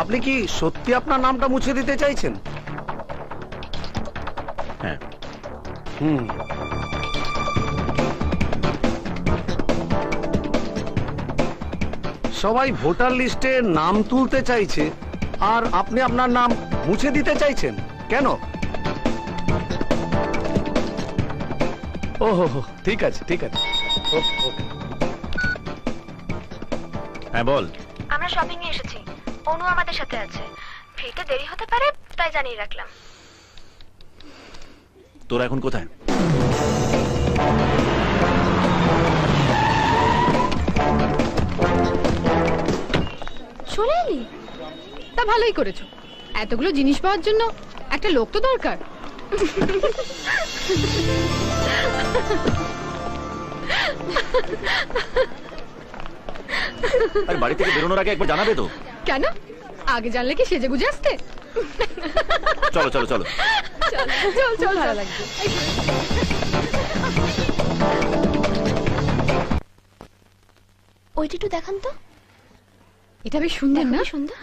আপনি কি সত্যি আপনার নামটা মুছে দিতে চাইছেন? হ্যাঁ। সবাই ভোটার লিস্টে নাম তুলতে চাইছে আর আপনি আপনার নাম মুছে দিতে চাইছেন কেন? ওহো, ঠিক আছে ঠিক আছে। হ্যাঁ বল। আমরা শপিং এ এসেছি, অনু আমাদের সাথে আছে। ফিরতে দেরি হতে পারে, তাই জানিয়ে রাখলাম। তোরা এখন কোথায়? চলে এলি? তা ভালোই করেছো, এতগুলো জিনিস পাওয়ার জন্য একটা লোক তো দরকার। আরে বাড়ি থেকে বেরোনোর আগে একবার জানাবে তো। কেন, আগে জানলে কি সেজে গুজে আসতে? চলো চলো চলো চল চল, ভালো লাগবে। ওইটা একটু দেখান তো। এটা বেশ সুন্দর না? সুন্দর,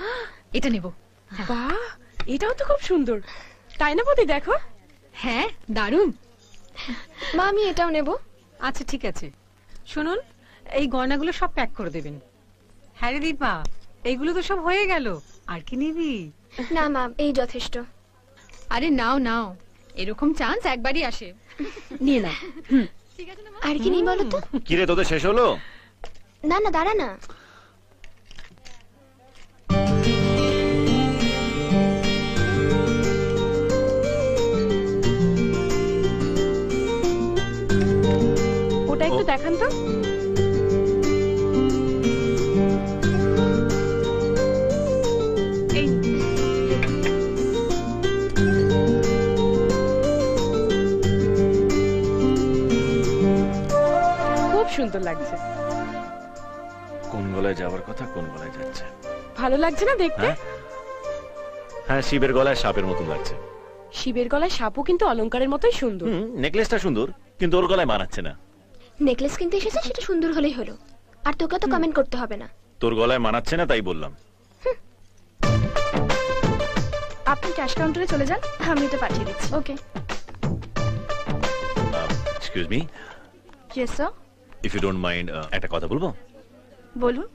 এটা নেব। বাহ, এটাও তো খুব সুন্দর, তাই না বৌদি? দেখো। হ্যাঁ, দারুণ। মা আমি এটাও নেব। আচ্ছা ঠিক আছে, শুনুন এই গয়নাগুলো সব প্যাক করে দেবেন। হ্যাঁ রে দীপা, এইগুলো তো সব হয়ে গেল, আর কি নিবি? না মা, এই যথেষ্ট। আরে নাও নাও, এরকম চান্স একবারই আসে। নিয়ে না। আর কি নেই বলো তো? কিরে তোদের শেষ হলো? না না, দাঁড়া না। ওটা একটু দেখান তো। এই খুব সুন্দর লাগছে। কোন গলায় যাওয়ার কথা, কোন গলায় যাচ্ছে? ভালো লাগছে না দেখতে? হ্যাঁ, শিবের গলায় সাপের মতন লাগছে। শিবের গলায় সাপও কিন্তু অলংকারের মতোই সুন্দর। নেকলেসটা সুন্দর, কিন্তু ওর গলায় মানাচ্ছে না। নেকলেস কিনতে এসেছে, সেটা সুন্দর হলেই হলো। আর তোকে তো কমেন্ট করতে হবে না। তোর গলায় মানাচ্ছে না তাই বললাম। আপনি ক্যাশ কাউন্টারে চলে যান, আমি এটা পাঠিয়ে দিচ্ছি। Okay. Excuse me, yes sir. If you don't mind, একটা কথা বলবো? বলুন।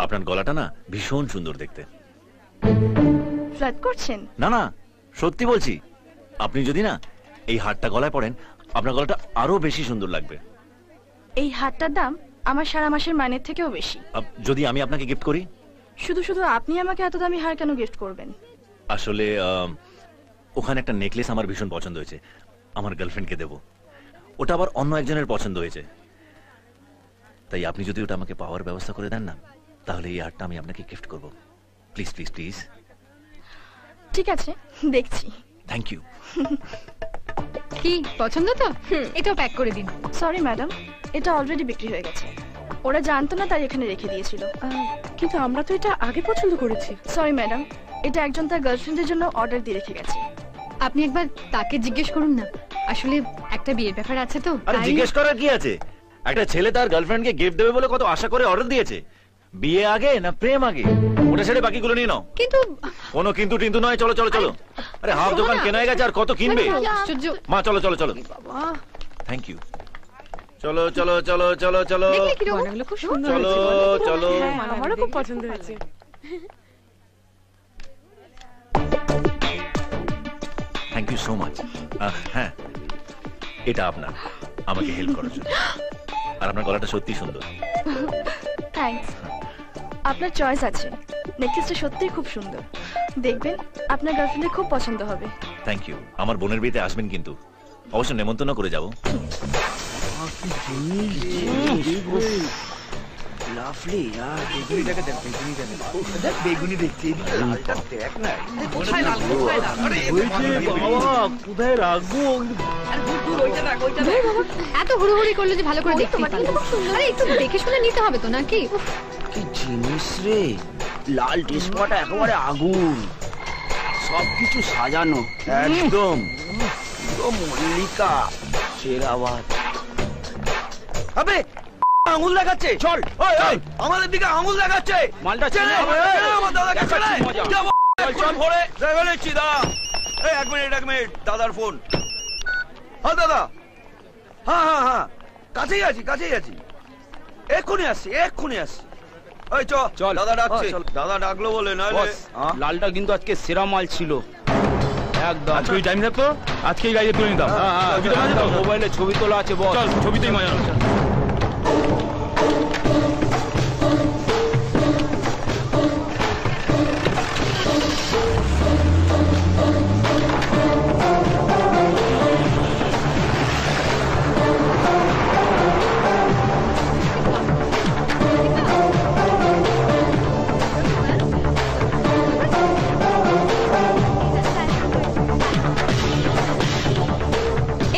আপনার গলাটা না ভীষণ সুন্দর দেখতে। ফ্লার্ট করছেন? না না, সত্যি বলছি। আপনি যদি না এই হারটা গলায় পরেন, আপনার গলাটা আরো বেশি সুন্দর লাগবে। এই হারটার দাম আমার সারা মাসের মাইনের থেকেও বেশি। যদি আমি আপনাকে গিফট করি? শুধু শুধু আপনি আমাকে এত দামি হার কেন গিফট করবেন? আসলে ওখানে একটা নেকলেস আমার ভীষণ পছন্দ হয়েছে, আমার গার্লফ্রেন্ডকে দেব। ওটা আবার অন্য একজনের পছন্দ হয়েছে, তাই আপনি যদি ওটা আমাকে পাওয়ার ব্যবস্থা করে দেন না, তাহলে এই হারটা আমি আপনাকে গিফট করব। Please please please. ঠিক আছে, দেখছি। Thank you. কি পছন্দ তো? এটাও প্যাক করে দিন। সরি ম্যাডাম, এটা অলরেডি বিক্রি হয়ে গেছে। ওরা জানতো না, তাই এখানে রেখে দিয়েছিল। কিন্তু আমরা তো এটা আগে পছন্দ করেছি। সরি ম্যাডাম, এটা একজন তার গার্লফ্রেন্ডের জন্য অর্ডার দিয়ে রেখে গেছে। আপনি একবার তাকে জিজ্ঞেস করুন না, আসলে একটা বিয়ের ব্যাপার আছে তো। আরে জিজ্ঞেস করার কি আছে? একটা ছেলে তার গার্লফ্রেন্ডকে গিফট দেবে বলে কত আশা করে অর্ডার দিয়েছে। বিয়ে আগে না প্রেম আগে? ওটা ছেড়ে বাকিগুলো নিয়ে নাও। কিন্তু কোনো কিন্তু টিন্তু নয়, চলো চলো চলো। আরে হাফ দোকান কেনা হয়ে গেছে, আর কত কিনবে? মা চলো চলো চলো। Thank you. চলো চলো চলো চলো চলো। গয়নাগুলো খুব সুন্দর চলো হয়েছে। চলো। আমারও খুব পছন্দ হয়েছে। Thank you so much. হ্যাঁ, এটা আপনার, আমাকে হেল্প করার জন্য। আর আপনার গলাটা সত্যি সুন্দর। থ্যাঙ্কস। আপনার চয়েস আছে। নেকলেসটা সত্যিই খুব সুন্দর, দেখবেন আপনার গার্লফ্রেন্ডের খুব পছন্দ হবে। Thank you. আমার বোনের বিয়েতে আসবেন কিন্তু, অবশ্য নেমন্তন্ন করে যাব। লাভলি यार, বেগুনিটাকে দেখ, বেগুনিটাকে দেখ, বেগুনি দেখছি। লালটা দেখ না, কোথায় রাখবো? আরে বাবা, কোথায় রাখবো? এত হুড়োহুড়ি করলে যে ভালো করে দেখতে পারবে। আরে একটু দেখে শুনে নিতে হবে তো নাকি? কি জিনিস রে, লাল টিস্পাটা একেবারে আগুন, সবকিছু সাজানো একদম পুরো মল্লিকা। সেরাবাদ। আবে আঙুল দেখাচ্ছে। চল আমাদের দিকে আঙুল দেখাচ্ছে। মালটা ছেড়ে আমার দাদাকে ছেড়ে যাবো। চল ভরে দেখা নিচ্ছি। দাদা এই 1 মিনিট দাদার ফোন। হ্যাঁ দাদা, হ্যাঁ কাছেই আছি এক্ষুনি আসছি। এই চল দাদা ডাকছে। দাদা ডাকলো বলে নইলে লালটা কিন্তু আজকে সেরা মাল ছিল একদম। তুই টাইম থাকতো আজকেই গাড়ি তুলে নিতাম। মোবাইলে ছবি তোলা আছে বস। চল ছবিতেই মজা।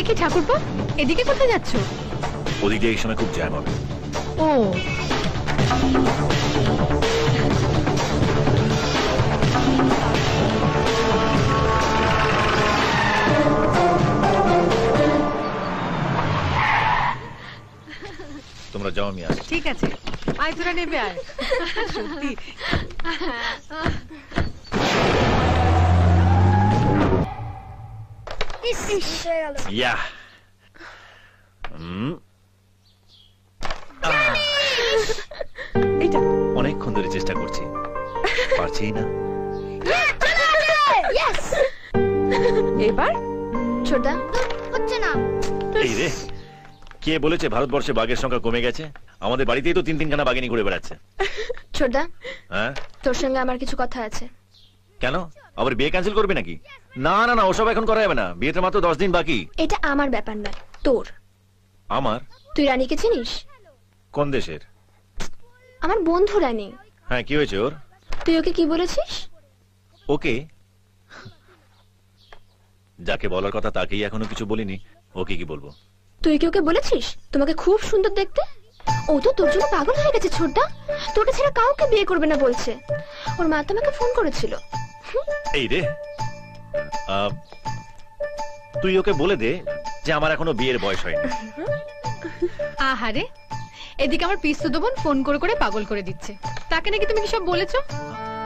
একে ঠাকুরপো, এদিকে কোথায় যাচ্ছ? ওদিক দিয়ে এই সময় খুব জ্যাম হবে। ও তোমরা যাও, আমি আসছি। ঠিক আছে, আয় তোরা নেবে আয়। সত্যি ইয়া এইটা অনেকক্ষণ ধরে চেষ্টা করছি, পারছি না। এবার ছোটদা হচ্ছে না। এই রে, কে বলেছে ভারতবর্ষে বাঘের সংখ্যা কমে গেছে? আমাদের বাড়িতেই তো 3-3খানা বাঘিনী ঘুরে বেড়াচ্ছে। ছোটদা, হ্যাঁ তোর সঙ্গে আমার কিছু কথা আছে। কেন, আবার বিয়ে ক্যান্সেল করবে নাকি? না না না, ওসব এখন করা যাবে না, বিয়েটা মাত্র 10 দিন বাকি। এটা আমার ব্যাপার নয়, তোর। আমার? তুই রানীকে চিনিস? কোন দেশের? আমার বন্ধু রানী। হ্যাঁ, কি হয়েছে ওর? তুই ওকে কি বলেছিস? ওকে? যাকে বলার কথা তাকেই এখনো কিছু বলিনি, ওকে কি বলবো? তুই কি ওকে বলেছিস তোমাকে খুব সুন্দর দেখতে? ও তো তোর জন্য পাগল হয়ে গেছে ছোটদা, তোকে ছাড়া কাউকে বিয়ে করবে না বলছে। ওর মা তো আমাকে ফোন করেছিল। এই রে, তুই ওকে বলে দে যে আমার এখনো বিয়ের বয়স হয়নি। আহারে, এদিকে আমার পিস্তু বোন ফোন করে করে পাগল করে দিচ্ছে। তাকে নাকি তুমি কি সব বলেছো?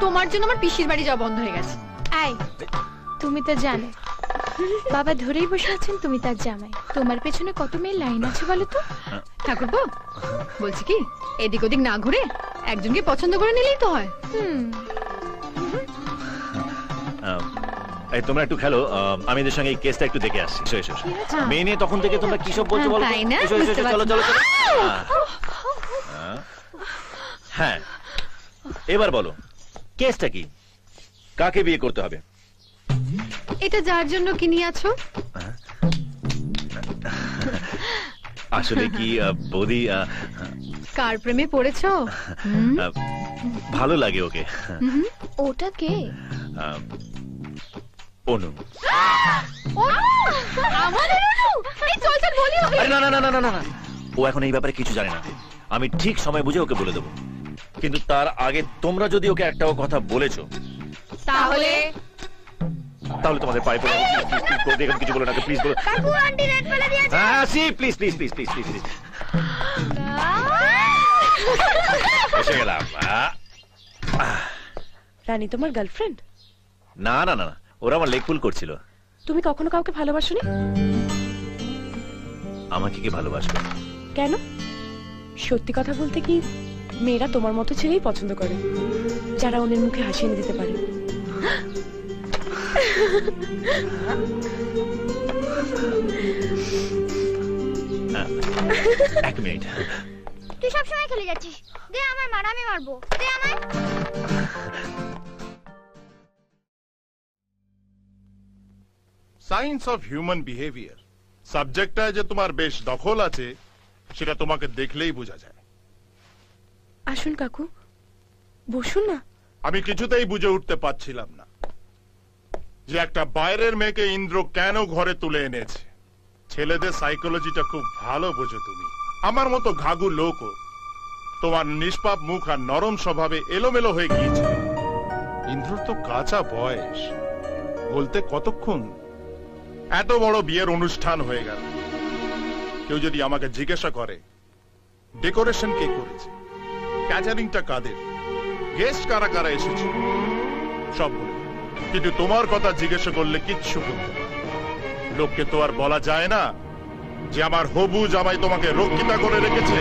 তোমার জন্য আমার পিসির বাড়ি যাওয়া বন্ধ হয়ে গেছে। আই, তুমি তো জানো বাবা ধরেই বসে আছেন তুমি তার জামাই। তোমার পেছনে কত মেয়ের লাইন আছে বলো তো? ঠাকুরপো, বলছি কি, এদিক ওদিক না ঘুরে একজনকে পছন্দ করে নিলেই তো হয়। এই তোমরা একটু খেলো, আমি এদের সঙ্গে এই কেসটা একটু দেখে আসছি। এসো এসো। মেয়ে নিয়ে তখন থেকে তোমরা কি সব বলছো বলো? তাই না? এসো এসো, চলো চলো চলো। হ্যাঁ, এবার বলো কেসটা কি, কাকে বিয়ে করতে হবে? এটা যার জন্য কিনে আছো। আসলে কি বৌদি, কার প্রেমে পড়েছো? ভালো লাগে ওকে। ওটা কে? অনু। আমাদের অনু? এই চল চল বলি ওকে। আরে না না না না না না, ও এখন এই ব্যাপারে কিছু জানে না। আমি ঠিক সময় বুঝে ওকে বলে দেবো, কিন্তু তার আগে তোমরা যদি ওকে একটাও কথা বলেছো তাহলে তোমাদের পায়ে পড়ে দেখুন, কিছু বলো না প্লিজ, বলো। কাকু আন্টি রেড ফেলে দিয়েছে। হ্যাঁ সি, please please please please please please. এসে গেলাম। রানী তোমার গার্লফ্রেন্ড? না না না, ওরা আমার লেগ পুল করছিল। তুমি কখনো কাউকে ভালোবাসোনি? আমাকে কি ভালোবাসবে? কেন? সত্যি কথা বলতে কি, মেয়েরা তোমার মতো ছেলেই পছন্দ করে, যারা ওদের মুখে হাসি এনে দিতে পারে। এক মিনিট। তুই সবসময় খেলে যাচ্ছিস। দে আমার মার, আমি মারবো। দে আমার। সায়েন্স অফ হিউম্যান বিহেভিয়ার সাবজেক্টটা যে তোমার বেশ দখল আছে সেটা তোমাকে দেখলেই বোঝা যায়। আসুন কাকু, বসুন না। আমি কিছুতেই বুঝে উঠতে পারছিলাম না যে একটা বাইরের মেয়েকে ইন্দ্র কেন ঘরে তুলে এনেছে। ছেলেদের সাইকোলজিটা খুব ভালো বোঝো তুমি। আমার মতো ঘাগু লোকও তোমার নিষ্পাপ মুখ আর নরম স্বভাবে এলোমেলো হয়ে গিয়েছে। ইন্দ্রর তো কাঁচা বয়স, বলতে কতক্ষণ। এত বড় বিয়ের অনুষ্ঠান হয়ে গেল, কেউ যদি আমাকে জিজ্ঞাসা করে ডেকোরেশন কে করেছে, ক্যাটারিংটা কাদের, গেস্ট কারা কারা এসেছে সব বলে। কিন্তু তোমার কথা জিজ্ঞাসা করলে কিচ্ছু বলতে না। লোককে তো আর বলা যায় না যে আমার হবু জামাই তোমাকে রক্ষিতা করে রেখেছে।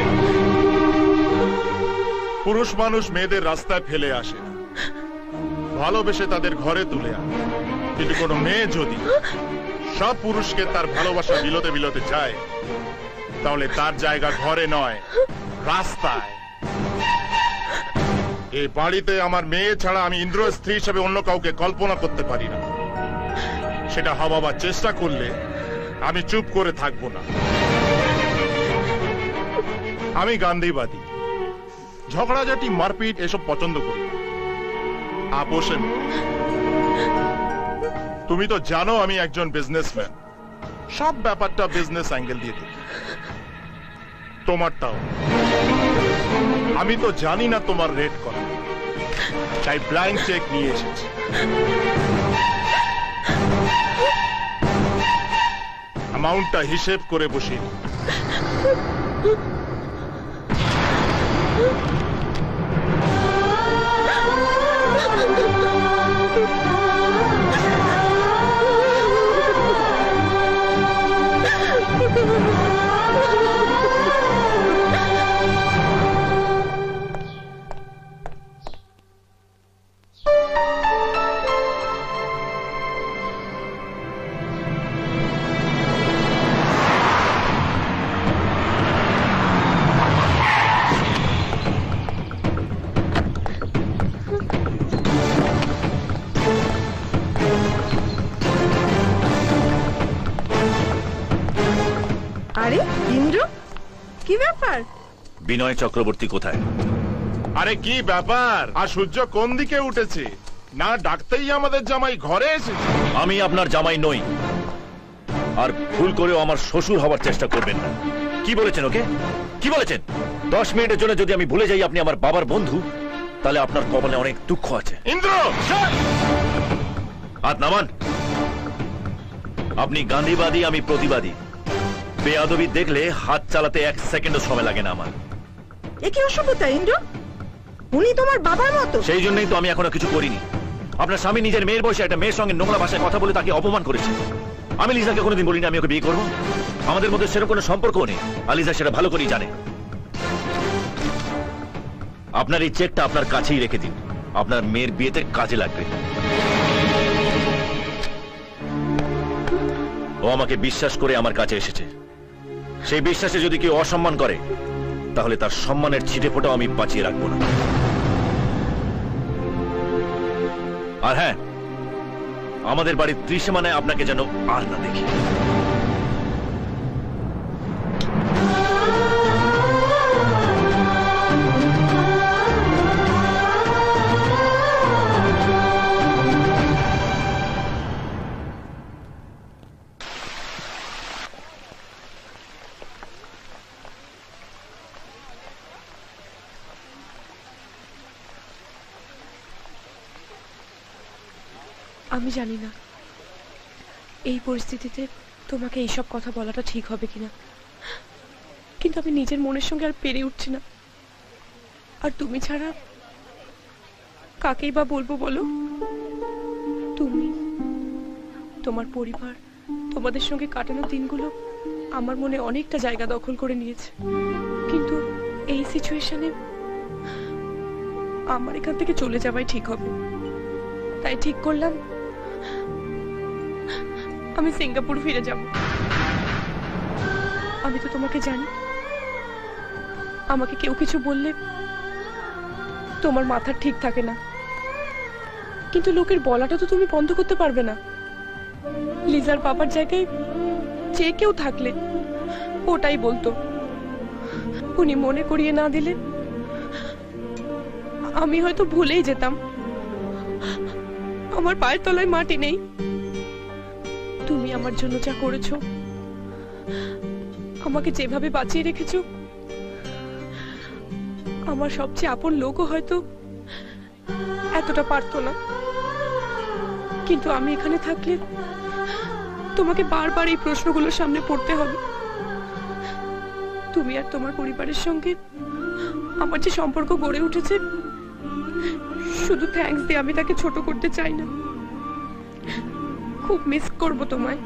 পুরুষ মানুষ মেয়েদের রাস্তায় ফেলে আসে না, ভালোবেসে তাদের ঘরে তুলে আনে। কিন্তু কোনো মেয়ে যদি সব পুরুষকে তার ভালোবাসা বিলোতে বিলোতে যায়, তাহলে তার জায়গা ঘরে নয়, রাস্তায়। এই বাড়িতে আমার মেয়ে ছাড়া আমি ইন্দ্র স্ত্রী হিসেবে অন্য কাউকে কল্পনা করতে পারি না। সেটা হবার চেষ্টা করলে আমি চুপ করে থাকবো না। আমি গান্ধীবাদী, ঝগড়াঝাটি মারপিট এসব পছন্দ করি না। আপোষে তুমি তো জানো আমি একজন বিজনেসম্যান, সব ব্যাপারটা বিজনেস অ্যাঙ্গেল দিয়ে দেখি। তোমারটাও। আমি তো জানি না তোমার রেট কত, তাই ব্ল্যাঙ্ক চেক নিয়ে এসেছি। অ্যামাউন্টটা হিসেব করে বসিয়ে আরে ইন্দ্র, কি ব্যাপার? বিনয় চক্রবর্তী কোথায়? আরে কি ব্যাপার? আর সূর্য কোন দিকে উঠেছে? না ডাকতেই আমাদের জামাই ঘরে এসেছে। আমি আপনার জামাই নই, আর ভুল করেও আমার শ্বশুর হওয়ার চেষ্টা করবেন না। কি বলেছেন ওকে? কি বলেছেন? 10 মিনিটের জন্য যদি আমি ভুলে যাই আপনি আমার বাবার বন্ধু, তাহলে আপনার কপালে অনেক দুঃখ আছে। ইন্দ্র, হাত নামান। আপনি গান্ধীবাদী, আমি প্রতিবাদী। বেয়াদবি দেখলে হাত চালাতে 1 সেকেন্ডও সময় লাগে না আমার। এ কি অসভ্যতা ইন্দ্র? উনি তোমার বাবার মতো। সেই জন্যই তো আমি এখনো কিছু করিনি। আপনার স্বামী নিজের মেয়ের বয়সে একটা মেয়ের সঙ্গে নোংরা ভাষায় কথা বলে তাকে অপমান করেছে। আমি লিজাকে কোনোদিন বলিনি আমি ওকে বিয়ে করবো। আমাদের মধ্যে সেরকম কোনো সম্পর্ক নেই, আর লিজা সেটা ভালো করেই জানে। আপনার এই চেকটা আপনার কাছেই রেখে দিন, আপনার মেয়ের বিয়েতে কাজে লাগবে। ও আমাকে বিশ্বাস করে আমার কাছে এসেছে। সেই বিশ্বাসে যদি কেউ অসম্মান করে, তাহলে তার সম্মানের ছিটে ফোঁটাও আমি বাঁচিয়ে রাখবো না। আর হ্যাঁ, আমাদের বাড়ির ত্রিসীমানায় আপনাকে যেন আর না দেখি। আমি জানি না এই পরিস্থিতিতে তোমাকে এইসব কথা বলাটা ঠিক হবে কিনা, কিন্তু আমি নিজের মনের সঙ্গে আর পেরে উঠছি না। আর তুমি ছাড়া কাকেই বা বলবো বলো? তুমি, তোমার পরিবার, তোমাদের সঙ্গে কাটানো দিনগুলো আমার মনে অনেকটা জায়গা দখল করে নিয়েছে। কিন্তু এই সিচুয়েশনে আমার এখান থেকে চলে যাওয়াই ঠিক হবে। তাই ঠিক করলাম আমি সিঙ্গাপুর ফিরে যাব। আমি তো তোমাকে জানি, আমাকে কেউ কিছু বললে তোমার মাথা ঠিক থাকে না, কিন্তু লোকের বলাটা তো তুমি বন্ধ করতে পারবে না। লিজার বাবার জায়গায় যে কেউ থাকলে ওটাই বলতো। উনি মনে করিয়ে না দিলে আমি হয়তো ভুলেই যেতাম। আমার পায়ের তলায় মাটি নেই। তুমি আমার জন্য যা করেছো, আমাকে যেভাবে বাঁচিয়ে রেখেছো, আমার সবচেয়ে আপন লোকও হয়তো এতটা পারতো না। কিন্তু আমি এখানে থাকলে তোমাকে বারবার এই প্রশ্নগুলোর সামনে পড়তে হবে। তুমি আর তোমার পরিবারের সঙ্গে আমার যে সম্পর্ক গড়ে উঠেছে, শুধু থ্যাঙ্কস দিয়ে আমি তাকে ছোট করতে চাই না। খুব মিস করব তোমায়।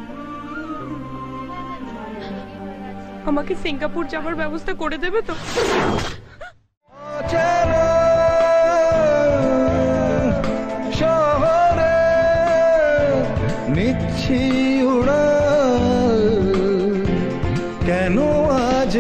আমাকে সিঙ্গাপুর যাওয়ার ব্যবস্থা করে দেবে তো? শহরে নিচ্ছি উড়াল, কেন আজ